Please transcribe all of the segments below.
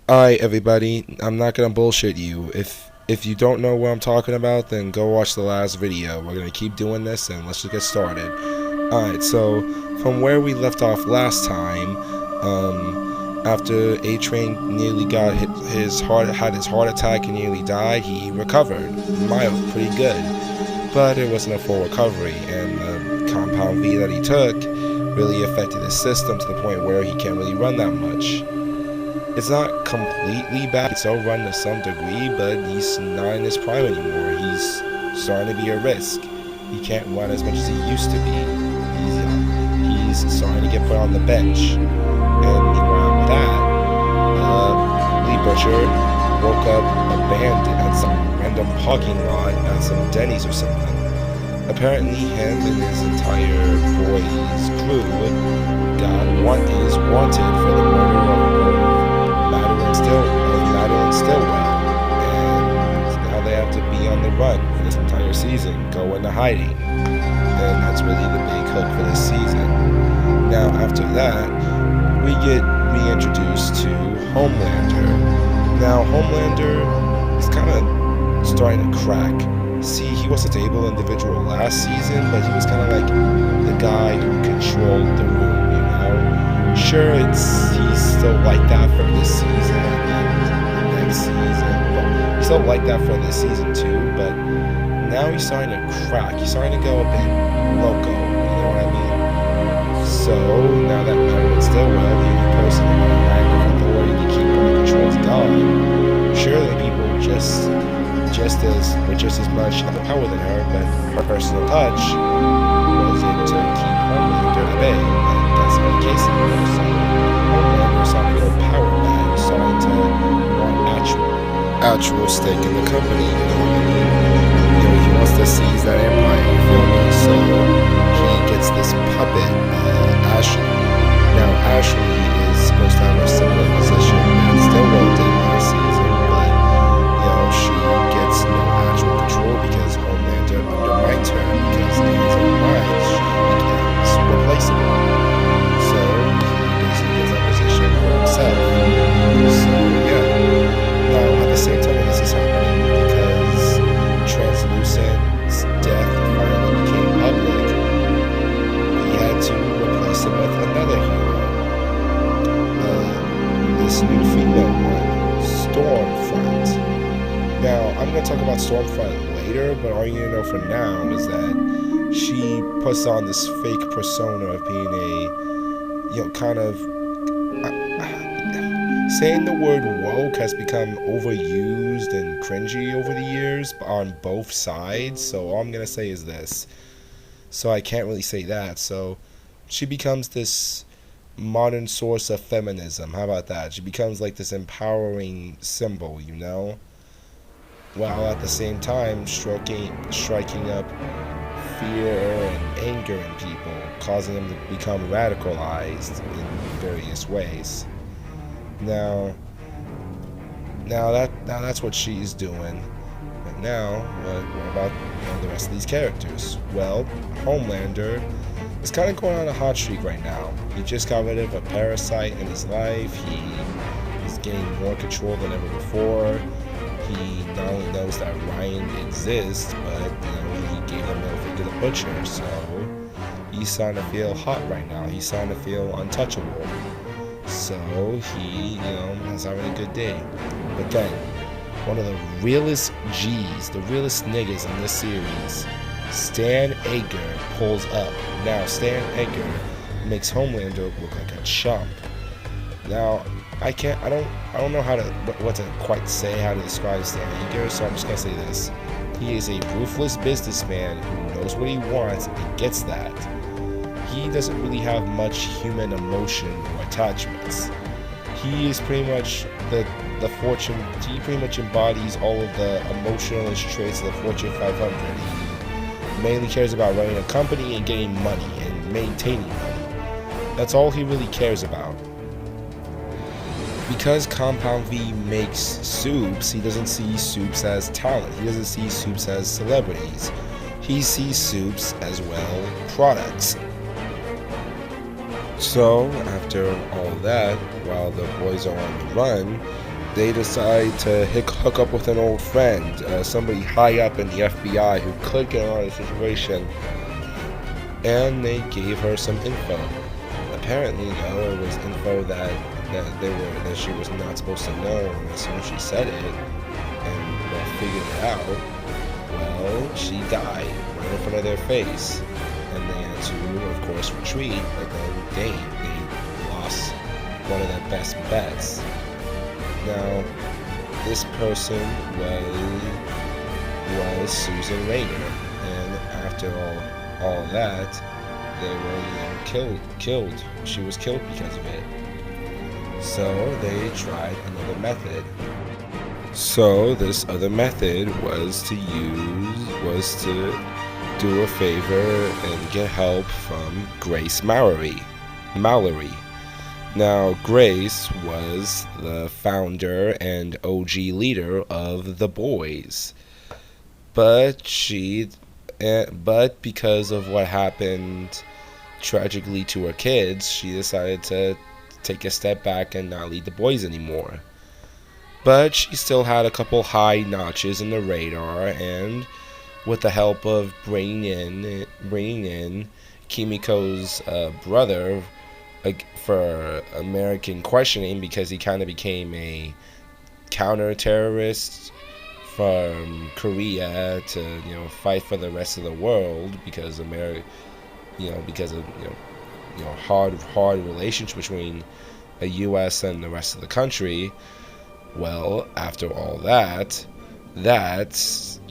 Alright, everybody, I'm not gonna bullshit you. If you don't know what I'm talking about, then go watch the last video. We're gonna keep doing this, and let's just get started. Alright, so from where we left off last time, after A-Train nearly got had his heart attack and nearly died, he recovered. Mild, pretty good. But it wasn't a full recovery, and the compound V that he took really affected his system to the point where he can't really run that much. It's not completely bad. He can still run to some degree, but he's not in his prime anymore. He's starting to be a risk. He can't run as much as he used to be. He's starting to get put on the bench. And meanwhile, with that, Lee Butcher woke up abandoned at some random parking lot at some Denny's or something. Apparently, him and his entire boys' crew is wanted for the murder of Madeline Stillwell, and now they have to be on the run for this entire season, go into hiding, and that's really the big hook for this season. Now, after that, we get reintroduced to Homelander. Now, Homelander is kind of starting to crack. See, he was a stable individual last season, but he was kind of like the guy who controlled the room, you know? Sure, he's still like that for this season and the next season. Well, he's still like that for this season too, but now he's starting to crack. He's starting to go a bit loco, you know what I mean? So, now that Madeline Stillwell, the only person in the rank of authority to keep all controls gone, surely people with just as much power than her, but her personal touch was able to keep Homelander at bay, and that's not the case anymore. So Homelander starting to go power mad, starting to want actual stake in the company, you know what I mean? You know, he wants to seize that empire, you feel me? So he gets this puppet, Ashley. Now Ashley is supposed to have a similar position that Stillwell did last season, but you know, she gets no actual control because Homelander undermines her because in his own mind she becomes replaceable. So he basically gets that position for himself. So yeah. Now at the same time this is happening, because Translucent's death finally became public, we had to replace him with another hero. This new female one, Stormfront. Now, I'm going to talk about Stormfront later, but all you need to know for now is that she puts on this fake persona of being a, you know, kind of, saying the word woke has become overused and cringy over the years on both sides, so all I'm going to say is this. So I can't really say that, so she becomes this modern source of feminism. How about that? She becomes like this empowering symbol, you know? While at the same time striking up fear and anger in people, causing them to become radicalized in various ways. Now that's what she's doing. But now, what about the rest of these characters? Well, Homelander is kind of going on a hot streak right now. He just got rid of a parasite in his life. He is gaining more control than ever before. He not only knows that Ryan exists, but he gave him over to the butcher. So he's starting to feel hot right now. He's starting to feel untouchable. So he, is having a good day. But then, one of the realest G's, the realest niggas in this series, Stan Edgar, pulls up. Now, Stan Edgar makes Homelander look like a chump. Now, I don't know what to quite say, how to describe Stan Edgar, so I'm just gonna say this. He is a ruthless businessman who knows what he wants and gets that. He doesn't really have much human emotion or attachments. He is pretty much he pretty much embodies all of the emotionalist traits of the Fortune 500. He mainly cares about running a company and getting money and maintaining money. That's all he really cares about. Because Compound V makes soups, he doesn't see soups as talent. He doesn't see soups as celebrities. He sees soups as, well, products. So, after all that, while the boys are on the run, they decide to hook up with an old friend, somebody high up in the FBI who could get out of the situation, and they gave her some info. Apparently, though, it was info that she was not supposed to know, and as soon as she said it and figured it out, well, she died right in front of their face, and they had to, of course, retreat. But then they lost one of their best bets. Now, this person was Susan Raynor, and after all that, they were killed. She was killed because of it. So they tried another method. So this other method was to do a favor and get help from Grace Mallory. Now, Grace was the founder and OG leader of the Boys, but because of what happened tragically to her kids, she decided to take a step back and not lead the Boys anymore. But she still had a couple high notches in the radar, and with the help of bringing in Kimiko's brother for American questioning, because he kind of became a counter-terrorist from Korea to fight for the rest of the world, because hard relations between the U.S. and the rest of the country. Well, after all that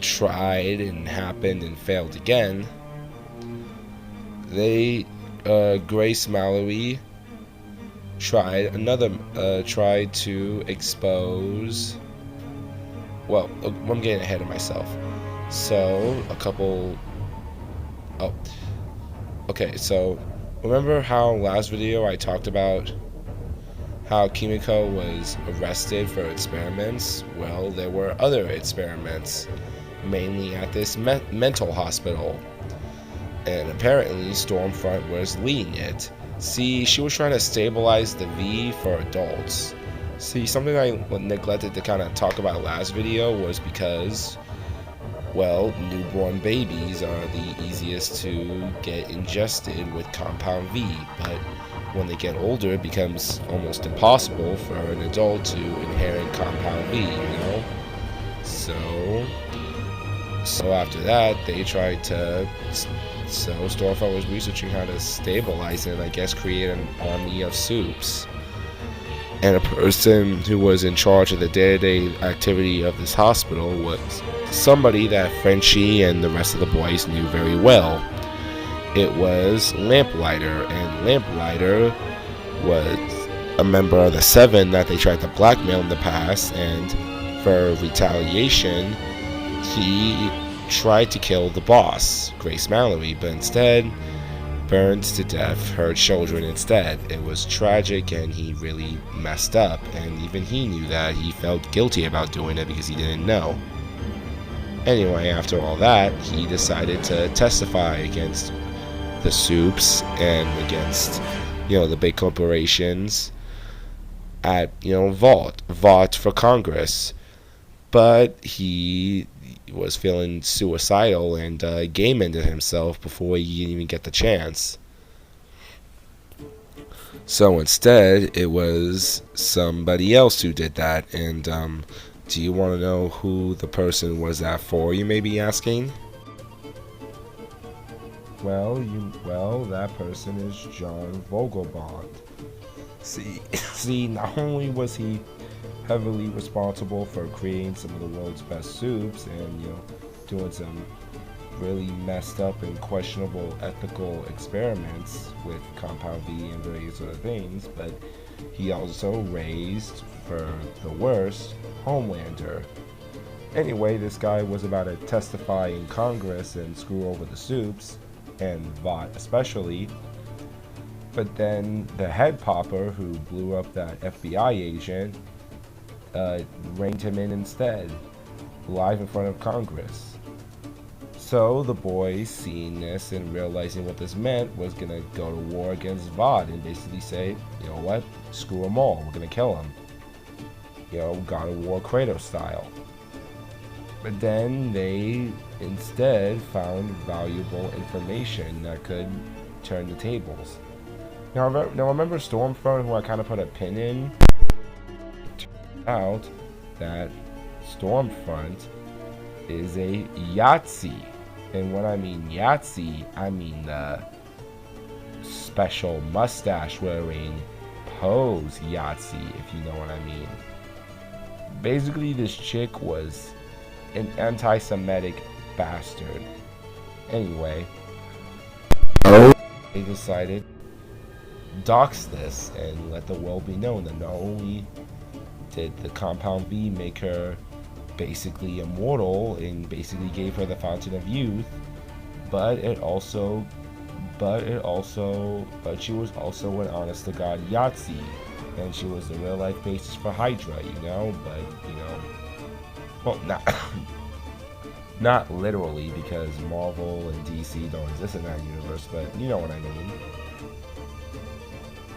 tried and happened and failed again, Grace Mallory tried to expose. Well, I'm getting ahead of myself. So so remember how last video I talked about how Kimiko was arrested for experiments? Well, there were other experiments, mainly at this mental hospital, and apparently Stormfront was leading it. See, she was trying to stabilize the V for adults. See, something I neglected to kind of talk about last video was because, well, newborn babies are the easiest to get ingested with Compound V, but when they get older, it becomes almost impossible for an adult to inherit Compound V, So after that, they tried to. So Stormfront was researching how to stabilize it and I guess create an army of soups. And a person who was in charge of the day-to-day activity of this hospital was somebody that Frenchie and the rest of the Boys knew very well. It was Lamplighter, and Lamplighter was a member of the Seven that they tried to blackmail in the past, and for retaliation, he tried to kill the boss, Grace Mallory, but instead burned to death her children instead. It was tragic, and he really messed up, and even he knew that. He felt guilty about doing it because he didn't know. Anyway, after all that, he decided to testify against the soups and against the big corporations at Vought for Congress, but he was feeling suicidal and game ended himself before he even get the chance. So instead, it was somebody else who did that. And do you want to know who the person was that for, you may be asking? Well, that person is John Vogelbond. See, not only was he heavily responsible for creating some of the world's best soups and doing some really messed up and questionable ethical experiments with Compound V and various other things, but he also raised, for the worst, Homelander. Anyway, this guy was about to testify in Congress and screw over the soups, and Vought especially, but then the head popper who blew up that FBI agent reined him in instead, live in front of Congress. So the Boys, seeing this and realizing what this meant, was gonna go to war against Vought and basically say, you know what, screw them all, we're gonna kill him. God of War Kratos style. But then they instead found valuable information that could turn the tables. Now remember Stormfront, who I kind of put a pin in? It turned out that Stormfront is a Yahtzee. And when I mean Yahtzee, I mean the special mustache wearing pose Yahtzee, if you know what I mean. Basically, this chick was an anti-Semitic bastard. Anyway, they decided to dox this and let the world be known that not only did the Compound V make her basically immortal and basically gave her the Fountain of Youth, but she was also an honest to God Yahtzee, and she was the real life basis for Hydra, well, not literally, because Marvel and DC don't exist in that universe, but you know what I mean.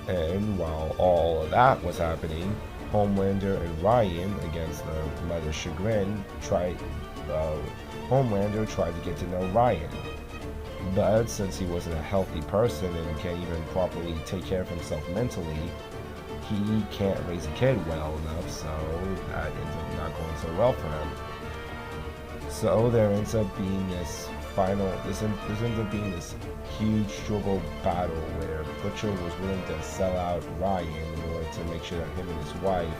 And while all of that was happening, Homelander and Ryan, against the mother's chagrin, Homelander tried to get to know Ryan. But since he wasn't a healthy person and can't even properly take care of himself mentally, he can't raise a kid well enough, so that ends up not going so well for him. So there ends up being this huge struggle battle where Butcher was willing to sell out Ryan in order to make sure that him and his wife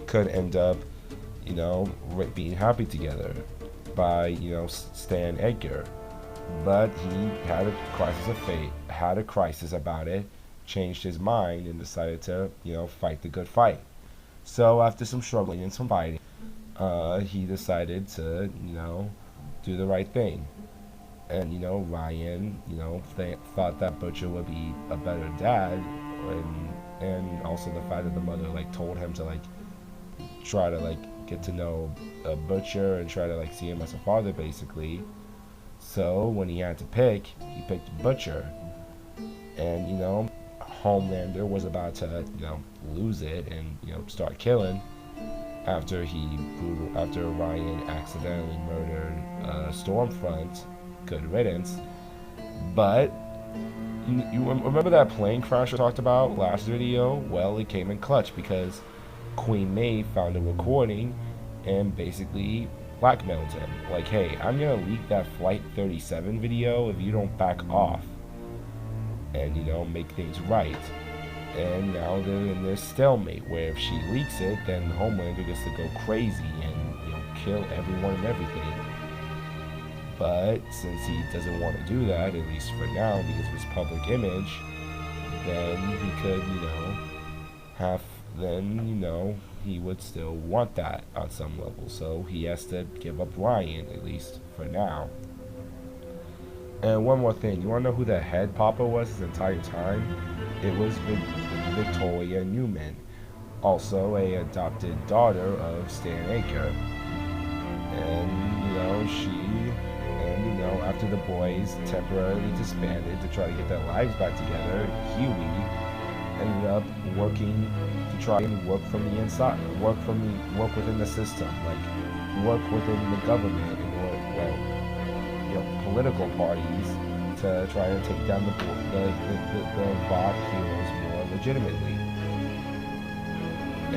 could end up, being happy together by, Stan Edgar. But he had a crisis of fate, had a crisis about it, changed his mind, and decided to, fight the good fight. So after some struggling and some fighting, he decided to, do the right thing. And, Ryan, thought that Butcher would be a better dad, and also the fact that the mother, told him to, try to, get to know Butcher and try to, see him as a father, basically. So when he had to pick, he picked Butcher. And, Homelander was about to, lose it and, start killing after Ryan accidentally murdered Stormfront. Good riddance. But you remember that plane crash I talked about last video? Well, it came in clutch because Queen Maeve found a recording and basically blackmailed him. Hey, I'm gonna leak that Flight 37 video if you don't back off and, make things right. And now they're in this stalemate where if she leaks it, then Homelander gets to go crazy and, kill everyone and everything. But since he doesn't want to do that, at least for now, because of his public image, then he could, he would still want that on some level. So he has to give up Ryan, at least for now. And one more thing, you want to know who the head papa was this entire time? It was Victoria Newman, also a adopted daughter of Stan Edgar. And, after the boys temporarily disbanded to try to get their lives back together, Huey ended up working to try and work from the inside, work within the system, work within the government, or political parties to try and take down the Vought heroes more legitimately.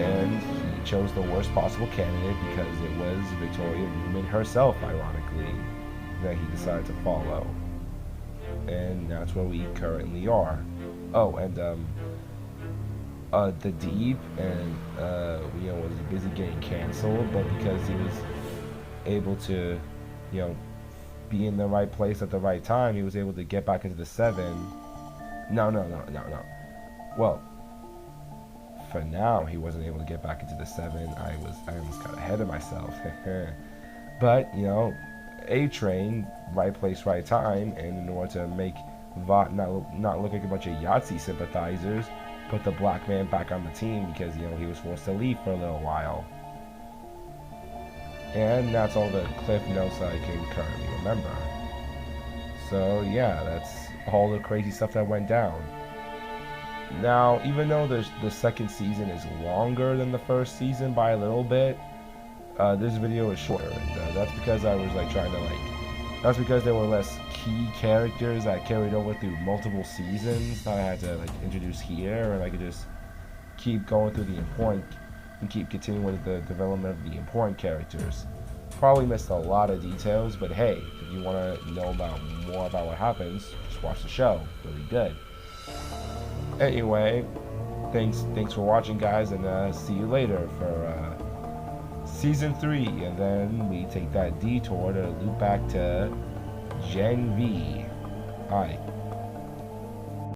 And he chose the worst possible candidate because it was Victoria Newman herself, ironically, that he decided to follow. And that's where we currently are. Oh, and The Deep and was busy getting canceled, but because he was able to, be in the right place at the right time, he was able to get back into the 7. No. Well, for now, he wasn't able to get back into the 7. I almost got ahead of myself. But, A-Train, right place, right time, and in order to make Vought not look like a bunch of Yahtzee sympathizers, put the black man back on the team because, he was forced to leave for a little while. And that's all the cliff notes that I can currently remember. So yeah, that's all the crazy stuff that went down. Now, even though the second season is longer than the first season by a little bit, this video is shorter. And, that's because I was like trying to that's because there were less key characters that carried over through multiple seasons that I had to like introduce here, and I could just keep going through the important and keep continuing with the development of the important characters. Probably missed a lot of details, but hey, if you want to know more about what happens, just watch the show. Really good. Anyway, thanks for watching, guys, and see you later for season 3, and then we take that detour to loop back to Gen V. Alright.